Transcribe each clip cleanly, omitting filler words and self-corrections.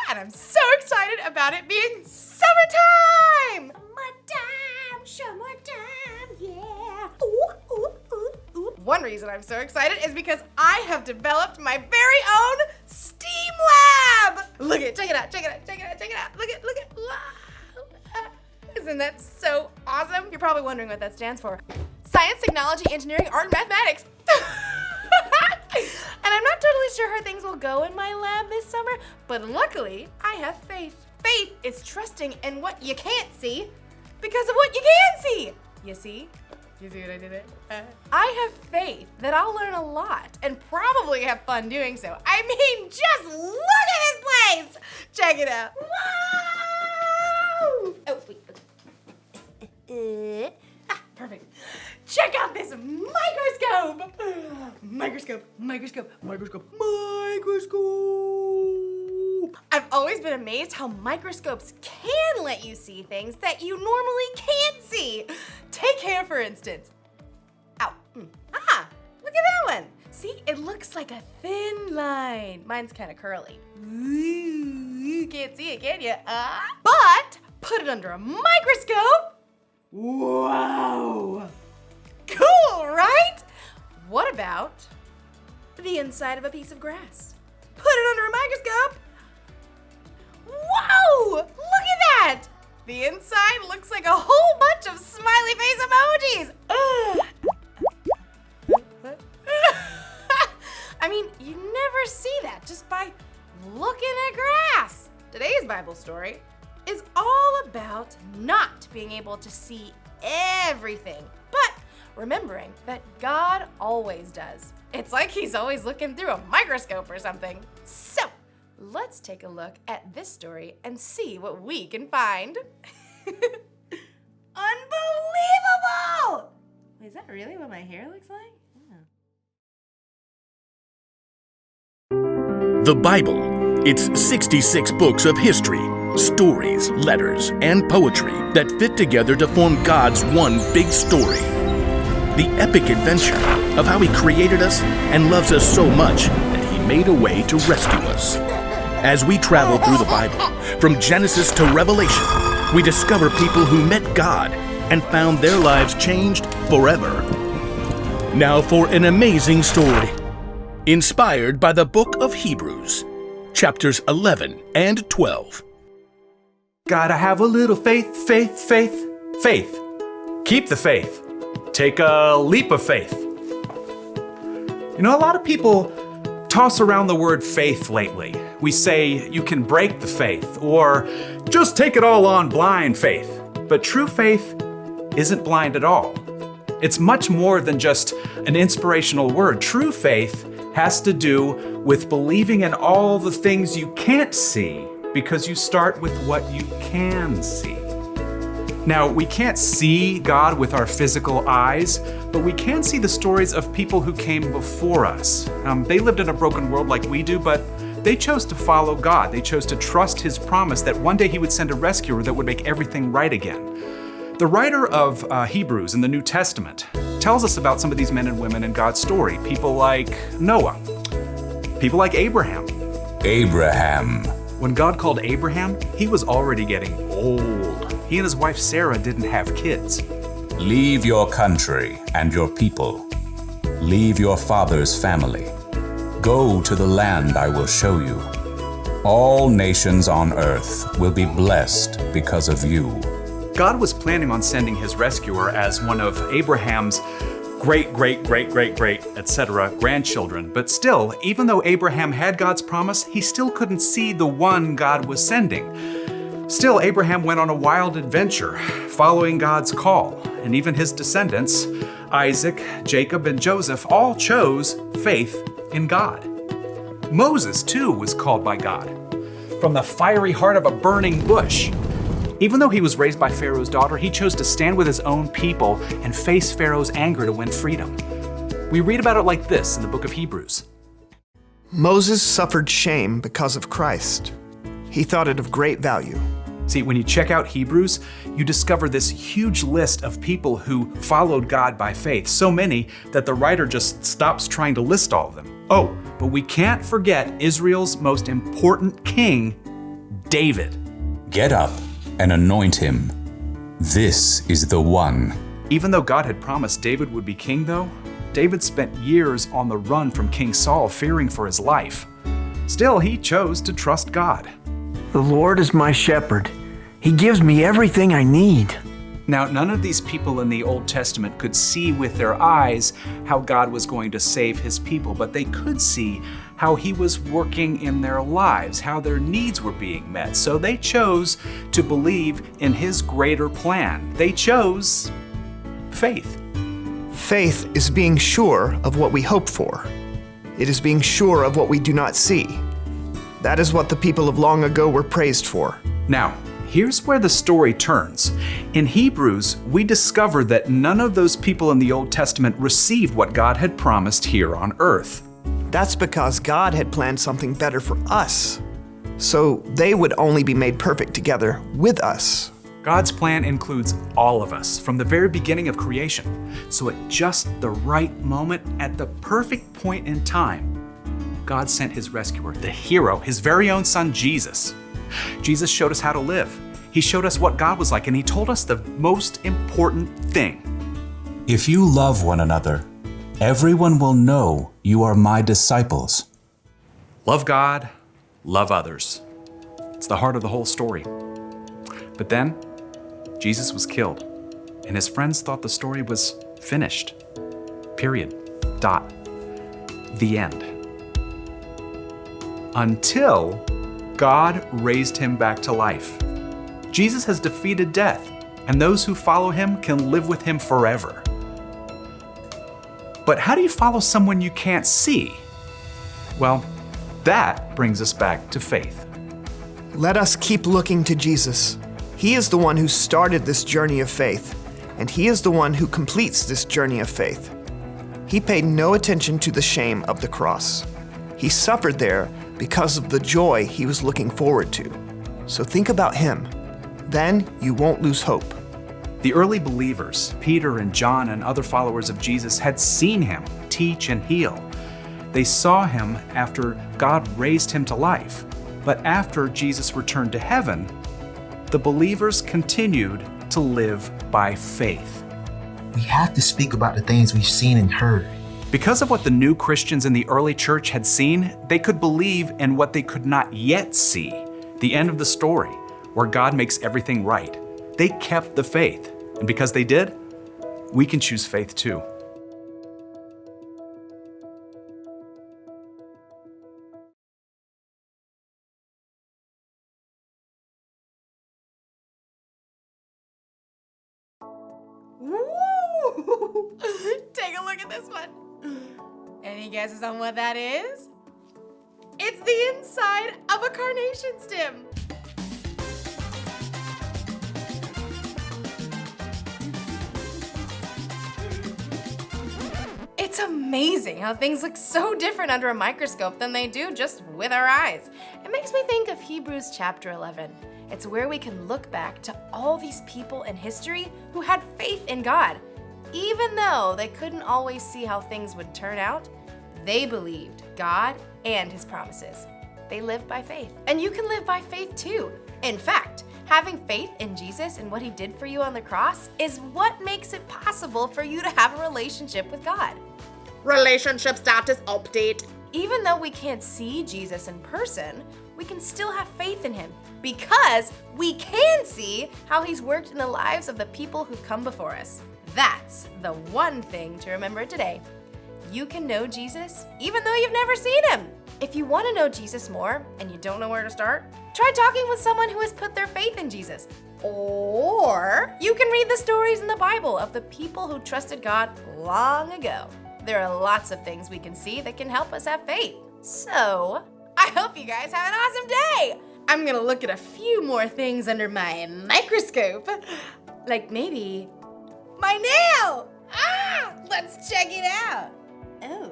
And I'm so excited about it being summertime! Summertime, yeah. Ooh, ooh, ooh, ooh. One reason I'm so excited is because I have developed my very own STEAM lab! Look it, check it out. Look it. Wow. Isn't that so awesome? You're probably wondering what that stands for. Science, technology, engineering, art, and mathematics. And I'm not totally sure how things will go in my lab this summer, but luckily, I have faith. Faith is trusting in what you can't see because of what you can see. You see? You see what I did there? I have faith that I'll learn a lot and probably have fun doing so. I mean, just look at this place! Check it out. Wow! Oh, wait. Perfect. Check out this microscope! Microscope. I've always been amazed how microscopes can let you see things that you normally can't see. Take hair, for instance. Ow. Ah, look at that one. See, it looks like a thin line. Mine's kind of curly. Ooh, you can't see it, can you? But put it under a microscope. Wow. Cool, right? What about the inside of a piece of grass? Put it under a microscope. Whoa! Look at that! The inside looks like a whole bunch of smiley face emojis. I mean, you never see that just by looking at grass. Today's Bible story is all about not being able to see everything, but remembering that God always does. It's like he's always looking through a microscope or something. So, let's take a look at this story and see what we can find. Unbelievable! Is that really what my hair looks like? Yeah. The Bible. It's 66 books of history, stories, letters, and poetry that fit together to form God's one big story. The epic adventure of how He created us and loves us so much that He made a way to rescue us. As we travel through the Bible, from Genesis to Revelation, we discover people who met God and found their lives changed forever. Now for an amazing story, inspired by the book of Hebrews, chapters 11 and 12. Gotta have a little faith. Keep the faith. Take a leap of faith. You know, a lot of people toss around the word faith lately. We say you can break the faith or just take it all on blind faith. But true faith isn't blind at all. It's much more than just an inspirational word. True faith has to do with believing in all the things you can't see because you start with what you can see. Now, we can't see God with our physical eyes, but we can see the stories of people who came before us. They lived in a broken world like we do, but they chose to follow God. They chose to trust His promise that one day He would send a rescuer that would make everything right again. The writer of Hebrews in the New Testament tells us about some of these men and women in God's story. People like Noah, people like Abraham. When God called Abraham, he was already getting old. He and his wife Sarah didn't have kids. Leave your country and your people. Leave your father's family. Go to the land I will show you. All nations on earth will be blessed because of you. God was planning on sending his rescuer as one of Abraham's great, etc. grandchildren. But still, even though Abraham had God's promise, he still couldn't see the one God was sending. Still, Abraham went on a wild adventure, following God's call, and even his descendants, Isaac, Jacob, and Joseph, all chose faith in God. Moses, too, was called by God from the fiery heart of a burning bush. Even though he was raised by Pharaoh's daughter, he chose to stand with his own people and face Pharaoh's anger to win freedom. We read about it like this in the book of Hebrews. Moses suffered shame because of Christ. He thought it of great value. See, when you check out Hebrews, you discover this huge list of people who followed God by faith, so many that the writer just stops trying to list all of them. Oh, but we can't forget Israel's most important king, David. Get up and anoint him. This is the one. Even though God had promised David would be king, though, David spent years on the run from King Saul, fearing for his life. Still, he chose to trust God. The Lord is my shepherd. He gives me everything I need. Now, none of these people in the Old Testament could see with their eyes how God was going to save his people, but they could see how he was working in their lives, how their needs were being met. So they chose to believe in his greater plan. They chose faith. Faith is being sure of what we hope for. It is being sure of what we do not see. That is what the people of long ago were praised for. Now, here's where the story turns. In Hebrews, we discover that none of those people in the Old Testament received what God had promised here on earth. That's because God had planned something better for us, so they would only be made perfect together with us. God's plan includes all of us from the very beginning of creation. So at just the right moment, at the perfect point in time, God sent his rescuer, the hero, his very own son, Jesus. Jesus showed us how to live. He showed us what God was like, and he told us the most important thing. If you love one another, everyone will know you are my disciples. Love God, love others. It's the heart of the whole story. But then, Jesus was killed, and his friends thought the story was finished. Period. Dot. The end. Until God raised him back to life. Jesus has defeated death, and those who follow him can live with him forever. But how do you follow someone you can't see? Well, that brings us back to faith. Let us keep looking to Jesus. He is the one who started this journey of faith, and he is the one who completes this journey of faith. He paid no attention to the shame of the cross. He suffered there because of the joy he was looking forward to. So think about him. Then you won't lose hope. The early believers, Peter and John and other followers of Jesus, had seen him teach and heal. They saw him after God raised him to life. But after Jesus returned to heaven, the believers continued to live by faith. We have to speak about the things we've seen and heard. Because of what the new Christians in the early church had seen, they could believe in what they could not yet see, the end of the story, where God makes everything right. They kept the faith, and because they did, we can choose faith too. Woo! Take a look at this one. Any guesses on what that is? It's the inside of a carnation stem. It's amazing how things look so different under a microscope than they do just with our eyes. It makes me think of Hebrews chapter 11. It's where we can look back to all these people in history who had faith in God. Even though they couldn't always see how things would turn out, they believed God and his promises. They lived by faith. And you can live by faith too. In fact, having faith in Jesus and what he did for you on the cross is what makes it possible for you to have a relationship with God. Relationship status update. Even though we can't see Jesus in person, we can still have faith in him because we can see how he's worked in the lives of the people who've come before us. That's the one thing to remember today. You can know Jesus even though you've never seen him. If you want to know Jesus more and you don't know where to start, try talking with someone who has put their faith in Jesus. Or you can read the stories in the Bible of the people who trusted God long ago. There are lots of things we can see that can help us have faith. So, I hope you guys have an awesome day. I'm gonna look at a few more things under my microscope. Like maybe my nail! Let's check it out. Oh,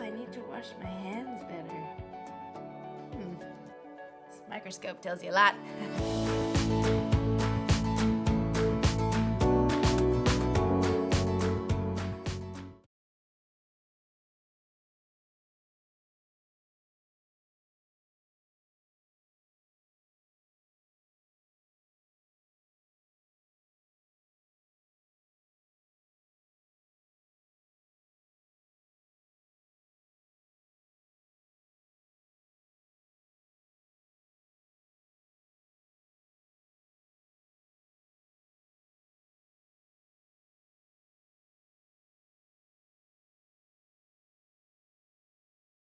I need to wash my hands better. This microscope tells you a lot.